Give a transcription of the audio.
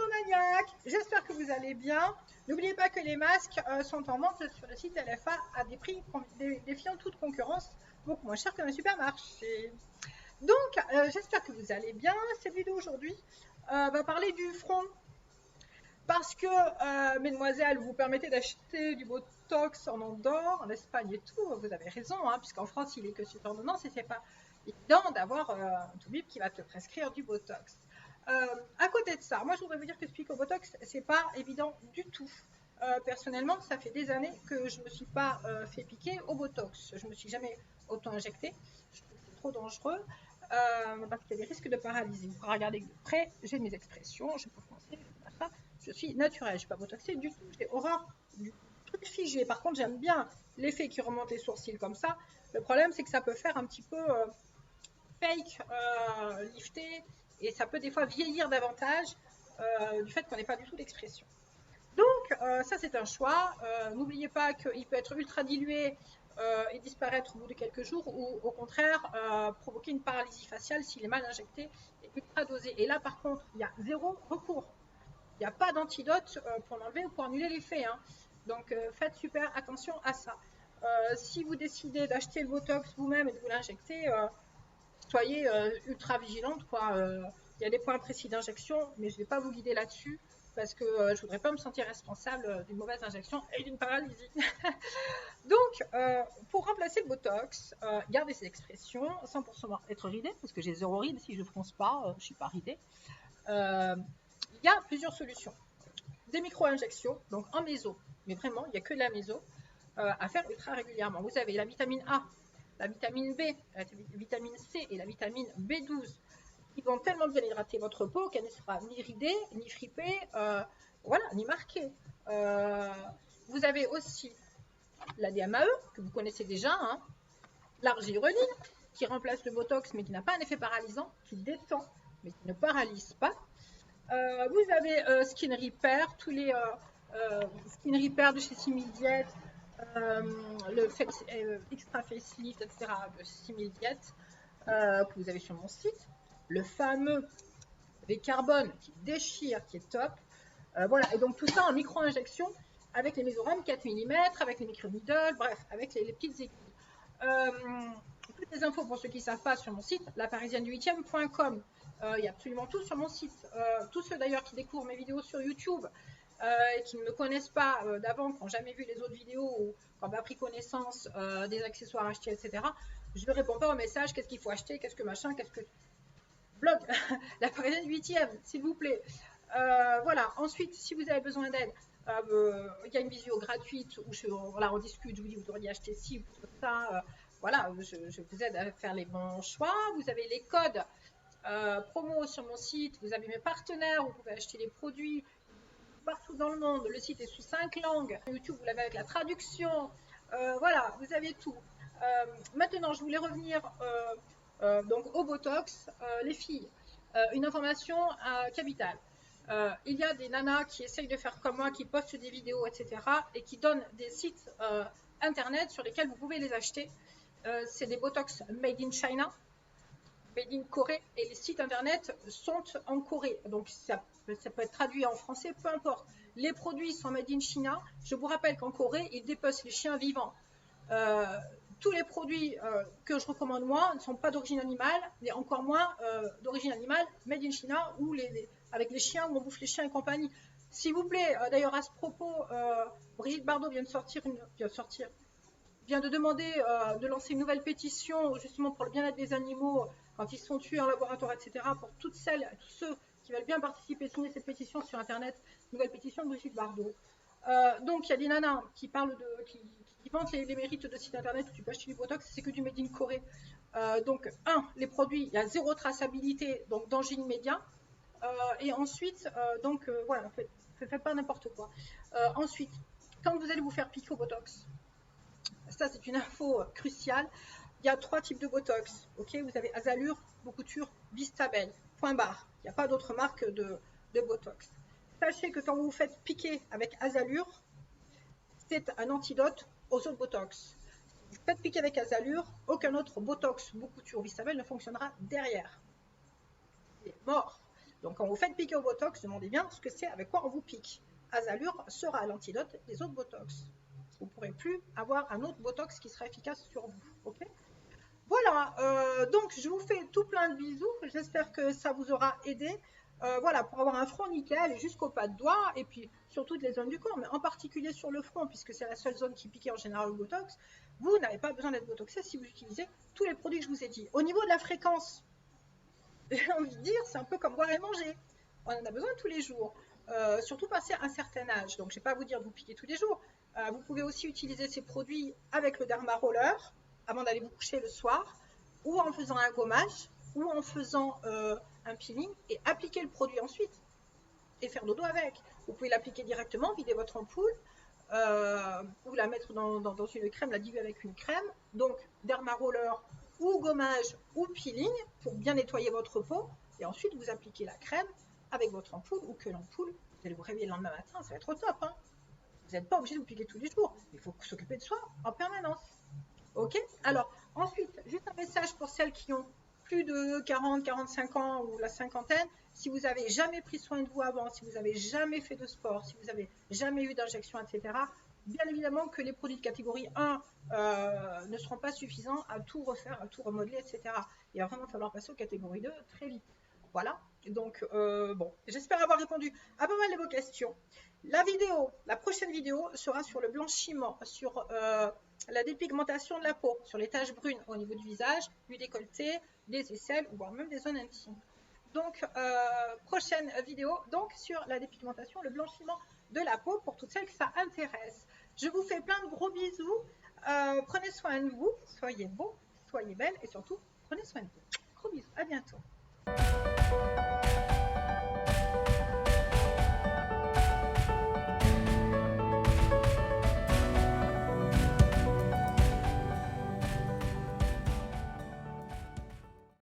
Picomaniac, j'espère que vous allez bien. N'oubliez pas que les masques sont en vente sur le site LFA à des prix défiant toute concurrence, beaucoup moins cher que dans les supermarchés. Donc, j'espère que vous allez bien. Cette vidéo aujourd'hui va parler du front. Parce que, mesdemoiselles, vous permettez d'acheter du Botox en Andorre, en Espagne et tout, vous avez raison, hein, puisqu'en France, il est que sur ordonnance et c'est pas évident d'avoir un toubib qui va te prescrire du Botox. À côté de ça, moi je voudrais vous dire que ce pico Botox, c'est pas évident du tout. Personnellement, ça fait des années que je ne me suis pas fait piquer au Botox. Je ne me suis jamais auto-injectée. Je trouve que c'est trop dangereux parce qu'il y a des risques de paralysie. Vous pourrez regarder de près, j'ai mes expressions, je peux français, je suis naturelle, je ne suis pas botoxée du tout. J'ai horreur du truc figé. Par contre, j'aime bien l'effet qui remonte les sourcils comme ça. Le problème, c'est que ça peut faire un petit peu fake, lifté, et ça peut des fois vieillir davantage du fait qu'on n'ait pas du tout d'expression. Donc, ça c'est un choix. N'oubliez pas qu'il peut être ultra dilué et disparaître au bout de quelques jours, ou au contraire provoquer une paralysie faciale s'il est mal injecté et ultra dosé. Et là par contre, il y a zéro recours. Il n'y a pas d'antidote pour l'enlever ou pour annuler l'effet. Hein. Donc faites super attention à ça. Si vous décidez d'acheter le Botox vous-même et de vous l'injecter, soyez ultra vigilante. Il y a des points précis d'injection, mais je ne vais pas vous guider là-dessus parce que je ne voudrais pas me sentir responsable d'une mauvaise injection et d'une paralysie. Donc, pour remplacer le Botox, gardez ces expressions, 100% être ridée, parce que j'ai zéro ride si je ne fronce pas, je ne suis pas ridée. Il y a plusieurs solutions. Des micro-injections, donc en méso, mais vraiment, il n'y a que la méso à faire ultra régulièrement. Vous avez la vitamine A, la vitamine B, la vitamine C et la vitamine B12 qui vont tellement bien hydrater votre peau qu'elle ne sera ni ridée, ni fripée, voilà, ni marquée. Vous avez aussi la DMAE, que vous connaissez déjà, hein, l'argireline, qui remplace le Botox, mais qui n'a pas un effet paralysant, qui détend, mais qui ne paralyse pas. Vous avez Skin Repair, tous les Skin Repair de chez Simildiet, le Extra Facelift, etc. de Simildiet, que vous avez sur mon site. Le fameux V-Carbone qui déchire, qui est top. Voilà, et donc tout ça en micro-injection avec les Mesorum 4 mm, avec les micro-needles, bref, avec les petites aiguilles. Toutes les infos pour ceux qui ne savent pas sur mon site, laparisienne8e.com. Il y a absolument tout sur mon site. Tous ceux d'ailleurs qui découvrent mes vidéos sur YouTube et qui ne me connaissent pas d'avant, qui n'ont jamais vu les autres vidéos ou qui n'ont pas pris connaissance des accessoires achetés, etc., je ne réponds pas aux messages, qu'est-ce qu'il faut acheter, qu'est-ce que machin, qu'est-ce que... Blog, la parisienne 8e, s'il vous plaît. Voilà, ensuite, si vous avez besoin d'aide, il y a une visio gratuite où on discute, je vous dis, vous devriez acheter ci ou ça. Voilà, je vous aide à faire les bons choix. Vous avez les codes promo sur mon site, vous avez mes partenaires, vous pouvez acheter les produits partout dans le monde. Le site est sous 5 langues. YouTube, vous l'avez avec la traduction. Voilà, vous avez tout. Maintenant, je voulais revenir donc au Botox. Les filles, une information capitale. Il y a des nanas qui essayent de faire comme moi, qui postent des vidéos, etc. et qui donnent des sites internet sur lesquels vous pouvez les acheter. C'est des Botox made in China, made in Corée, et les sites internet sont en Corée. Donc ça peut être traduit en français, peu importe. Les produits sont made in China. Je vous rappelle qu'en Corée, ils dépecent les chiens vivants. Tous les produits que je recommande moi ne sont pas d'origine animale, mais encore moins d'origine animale made in China ou avec les chiens où on bouffe les chiens et compagnie. S'il vous plaît, d'ailleurs à ce propos, Brigitte Bardot vient de demander de lancer une nouvelle pétition justement pour le bien-être des animaux quand ils sont tués en laboratoire, etc. Pour toutes celles et tous ceux qui veulent bien participer, signer cette pétition sur internet, nouvelle pétition de Brigitte Bardot. Donc il y a des nanas qui parlent qui vantent les mérites de sites internet où tu peux acheter du Botox, c'est que du made in Corée. Donc les produits, il y a zéro traçabilité, donc danger immédiat. Et ensuite, voilà, faites pas n'importe quoi. Ensuite, quand vous allez vous faire piquer au Botox, ça c'est une info cruciale, il y a 3 types de Botox. Ok, vous avez Azalure, Bocouture, Vistabel, point barre. Il n'y a pas d'autre marque de Botox. Sachez que quand vous vous faites piquer avec Azalure, c'est un antidote aux autres Botox. Si vous faites piquer avec Azalure, aucun autre Botox, Bocouture, Vistabel ne fonctionnera derrière. C'est mort. Donc quand vous faites piquer au Botox, demandez bien ce que c'est, avec quoi on vous pique. Azalure sera l'antidote des autres Botox. Vous ne pourrez plus avoir un autre Botox qui sera efficace sur vous. Ok? Voilà, donc je vous fais tout plein de bisous. J'espère que ça vous aura aidé. Voilà, pour avoir un front nickel et jusqu'au pas de doigt, et puis sur toutes les zones du corps, mais en particulier sur le front, puisque c'est la seule zone qui piquait en général au Botox, vous n'avez pas besoin d'être botoxé si vous utilisez tous les produits que je vous ai dit. Au niveau de la fréquence, j'ai envie de dire, c'est un peu comme boire et manger. On en a besoin tous les jours, surtout passé un certain âge. Donc je ne vais pas vous dire de vous piquer tous les jours. Vous pouvez aussi utiliser ces produits avec le Derma Roller avant d'aller vous coucher le soir, ou en faisant un gommage, ou en faisant un peeling, et appliquer le produit ensuite, et faire dodo avec. Vous pouvez l'appliquer directement, vider votre ampoule, ou la mettre dans une crème, la diluer avec une crème. Donc Derma Roller ou gommage ou peeling pour bien nettoyer votre peau, et ensuite vous appliquez la crème avec votre ampoule, ou que l'ampoule, vous allez vous réveiller le lendemain matin, ça va être au top, hein. Vous n'êtes pas obligé de vous piquer tous les jours, il faut s'occuper de soi en permanence. Ok? Alors ensuite, juste un message pour celles qui ont plus de 40, 45 ans ou la cinquantaine. Si vous n'avez jamais pris soin de vous avant, si vous n'avez jamais fait de sport, si vous n'avez jamais eu d'injection, etc., bien évidemment que les produits de catégorie 1 ne seront pas suffisants à tout refaire, à tout remodeler, etc. Il va vraiment falloir passer aux catégories 2 très vite. Voilà, donc bon, j'espère avoir répondu à pas mal de vos questions. La prochaine vidéo sera sur le blanchiment, sur la dépigmentation de la peau, sur les taches brunes au niveau du visage, du décolleté, des aisselles, voire même des zones intimes. Donc, prochaine vidéo, donc sur la dépigmentation, le blanchiment de la peau pour toutes celles que ça intéresse. Je vous fais plein de gros bisous. Prenez soin de vous, soyez beaux, soyez belles et surtout, prenez soin de vous. Gros bisous, à bientôt.